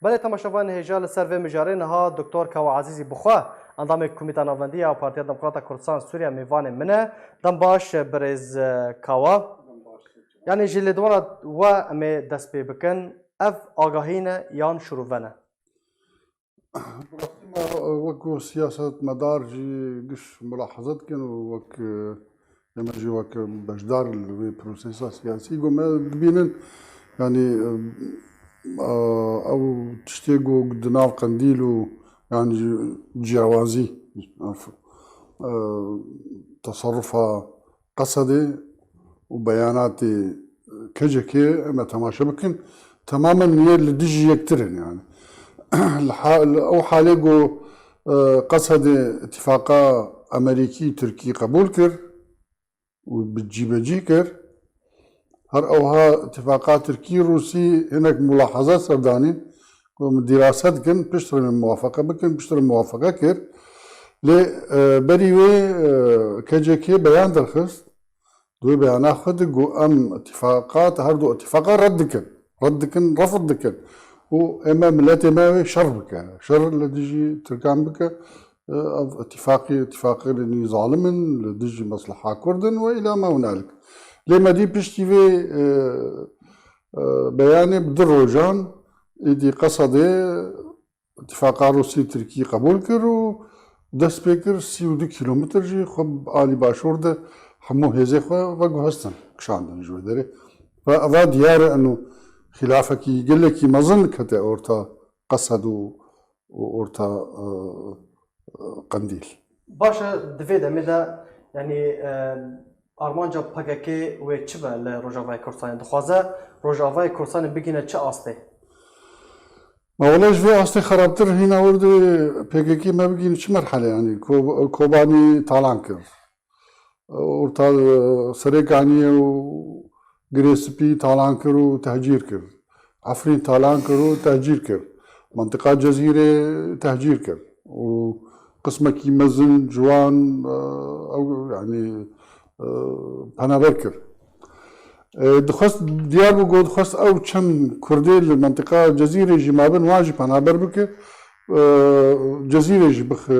بله تماشاوان هجال سر و مجاره نها دکتر.كاوا عزیزی بخوا اندام komîta navendî و پارتیا دموکراتا کردستان سوریا میوان منه دم باش برز كاوا يعني جل دوار و ام دست پی بکن اف آگاهینه یان شروعنه وكو سياسة مدار جي قش ملاحظات كانوا وك لما جي وك بجدار البروسيس سياسي قوم بينن يعني او تشتيقوا قدناف قنديل يعني جوازي تصرفها قصدي وبيانات كجكي اما تماشى بكن تماما اللي ديجي يكترن يعني او حاليقو قصد اتفاقا امريكي تركي قبول كر وبتجيب كر هر اوها اتفاقات تركي روسي هناك ملاحظات سرداني دراسات كن بشتر من موافقة بكن بشتر الموافقة كر لي بريوي كجكي بيان درخص دوي بيانات خدقو ام اتفاقات هردو اتفاقا ردكن رفض وإما ملاتي ما شر بك شر اللي ديجي تركان بك اتفاقي اللي ظالما اللي ديجي مصلحة كردن وإلى ما هنالك لما دي بشتي في بياني بدروجان دي قصدي اتفاق روسي تركي قبول كر ودس بيكر 32 كيلومتر جي خب آلي باشور ده حمو هيزي خوا وقو هستن كشاندن جوي داري فأضا دياري أنه خلافك يقول لك ما ظن كتا أورتا قصد وأورتا قنديل. باشا دفيد أمدا يعني أرمانجا PDK وشبه لروجافاي كردستان دخوازه روجافاي كردستان بيجينا چه أصله؟ ما ولاش في أصله خرابتر هنا ورد PDK ما بيجينا چه مرحلة يعني كوباني طالان كر أورتا سريكانية گریسپی تالان کرو تهجیر کرد عفرین تالان کرو تهجیر کرد منطقه جزیره تهجیر کرد و قسمه کی مزن جوان او يعني پنابر کرد دخست دیار بگو دخست او چند کردی المنطقه جزیره جی مابن واجی پنابر بکر جزیره جی بخ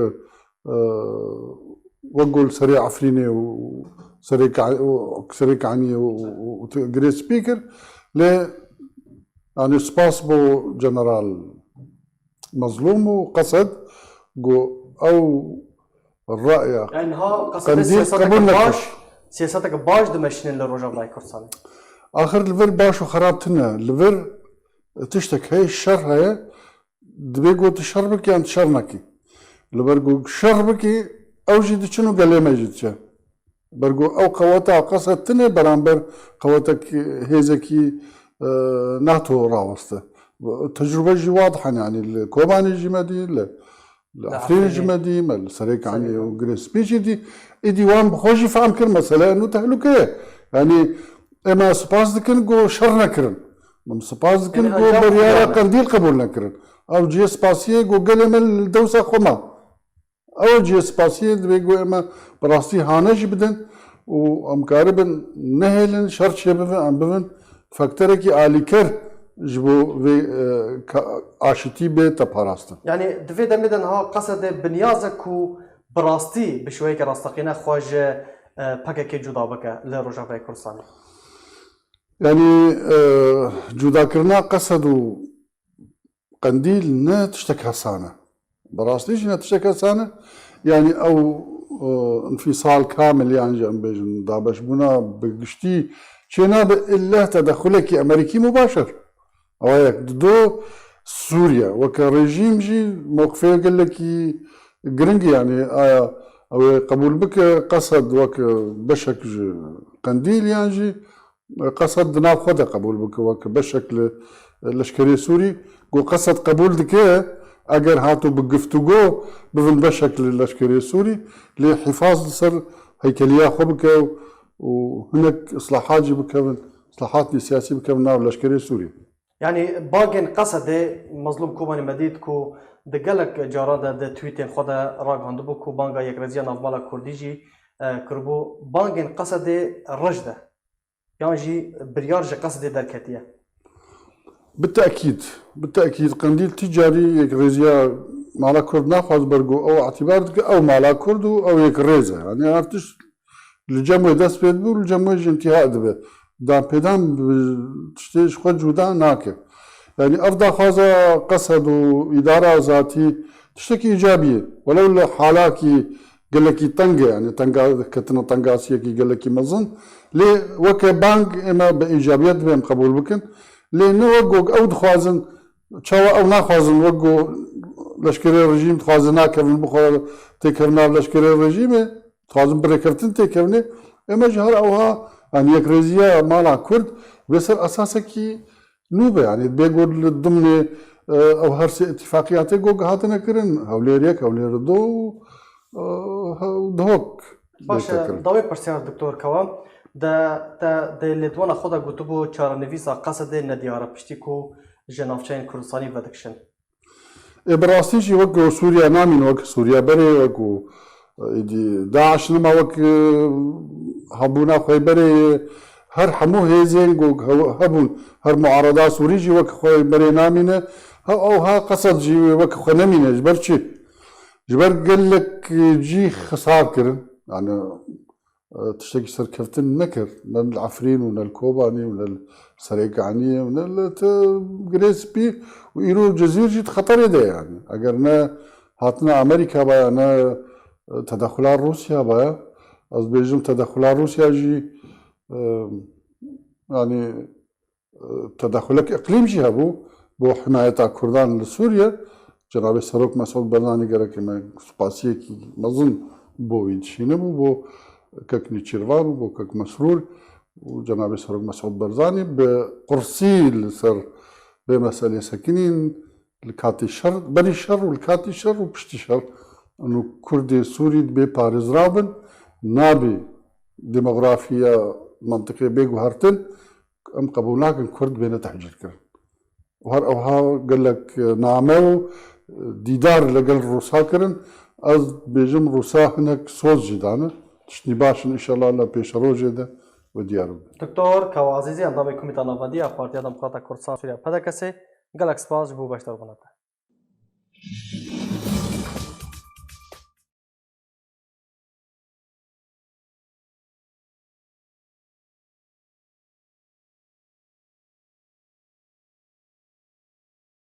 وقول سريع عفريني سريك عني وجريت سبيكر ل يعني سباسبو جنرال مظلوم وقصد او الرأي يعني ها قصد سياستك باش دمشين لروجافاي كردستان اخر الفر باش وخرابتنا الفر تشتك هي الشر هي دبيقو تشربك يعني تشرنكي الفر شربكي او جيد شنو قال لي ما جيتش برجو او قوتا قصد تنه برامبر قوتك هيزكي ناتو راوسته تجربه جي واضحه يعني الكوباني جمادي العفرين جمادي مال سريك عني وجريس بيجي دي وان بخوجي فهم كل مساله انه تهلكه يعني اما سباس دكن جو شرنا كرن من سباس دكن جو برياره قنديل قبول نكرن او جي سباسيه جو قلم الدوسه خما أول جي سباسية بيجو إما براستي هانج بدن وأمكاربن نهلن شرط شبابن عم بفن فاكتركي آليكر جبو في عاشتي بيت باراستن. يعني دفيد أمدن ها قصد بنيازك وبراستي بشوية كراستقينا خواج PDK جدا بك لروجافاي كردستان. يعني جدا كرنا قصدوا قنديل نا تشتكى سانة. براستيش نتشكى سنة يعني او انفصال كامل يعني جنب دابش بنا بقشتي شنا الا تدخلك امريكي مباشر او هيك دو سوريا وكرجيم جي موقفه قال لك جرينجي يعني او قبول بك قصد وك بشك قنديل يعني جي قصد ناخذ قبول بك وك بشكل لشكري سوري قصد قبول دكيه اگر هاتو بگفتگو بفن بشكل الاشكري السوري لحفاظ سر هيكليه خبك وهناك اصلاحات بكون اصلاحات سياسيه بكون ناو الاشكري السوري يعني باقين قصد مظلوم كوباني مديدكو دقلك جارادا د تويتين خدا راغ هندبوكو بانغا يكرزيا نافمالا كرديجي كربو باقين قصد رجده يعني جي بريارج قصد دركتيه بالتأكيد بالتأكيد قنديل تجاري يكريزيا مالا كرد ناخذ برجو أو اعتبار أو مالا كرد أو يكريزا يعني عرفتش الجمع دست بيد بو الجمع انتهاء دبي دام بيدام تشتيش خد جودا ناكب يعني أفضل خازة قصد وإدارة ذاتي تشتكي إيجابية ولو حالاكي قال لك طنقة يعني طنقة كتنا طنقة سيكي قال لك مظن لي وكا بانك إما بإيجابيات بهم قبول بكن لأنه وقوق أو دخوازن شوا أو ناخوازن وقو لشكري الرجيم تخوازن ناكرن بخور تكرنا لشكري الرجيم تخوازن بريكرتن تكرني إما جهر أوها يعني يكريزيا مالا كرد بيصير أساسا كي نوبة يعني بيقول ضمن أو هرسي اتفاقيات يقوق هاتنا كرن هوليريك هوليردو دهوك باشه داوی پرسیار دکتور کوا د لیتوانا خدا گوتبو چارنویسا قصد ندیاره پشتی کو جنافچین کردستانی ودکشن براستی جي وقو سوريا نامين وقو سوريا بري وقو داعش نما وقو هبونا خوي بري هر حمو هيزين هبون هر معارضات سوري جي وقو خوي بري نامينه او ها قصد جي وقو خو نامينه جبر چي جبر قال لك جي خسار كرن يعني تشتكي سركفتن نكر من العفرين ومن الكوباني ومن السريقانية ومن الجريسبي وإيرو الجزيرة جيت خطر ده يعني أجرنا هاتنا أمريكا بايا أنا تدخلات روسيا بايا از بيجم تدخلات روسيا جي يعني تدخلك إقليم جي هبو بو حماية كردان لسوريا جناب سروك مسعود برزاني قرأ كما سباسية كي مظن بو يدشينه بو كك نيتشيرفان وبو كك مسرور وجناب سروك مسعود برزاني بقرصي لسر بمسألة سكنين الكاتي الشر بري الشر والكاتي الشر وبشتي الشر انه كردي سوري بي باريز رابن نابي ديموغرافيا منطقية بيجو هارتن ام قبولناك كرد بين تحجير كرن وهر اوها قال لك نعمو ديدار لقل روسا كرن از بيجم روسا هناك صوت جدانه تشني باشن ان شاء الله لا بيش روجه ده وديارو دكتور كاوا عزيزي اندامي كوميتا نافندي بارتيا ديمقراطا كردستان سوريا PDK-S گلک سپاس بو باشتر بناته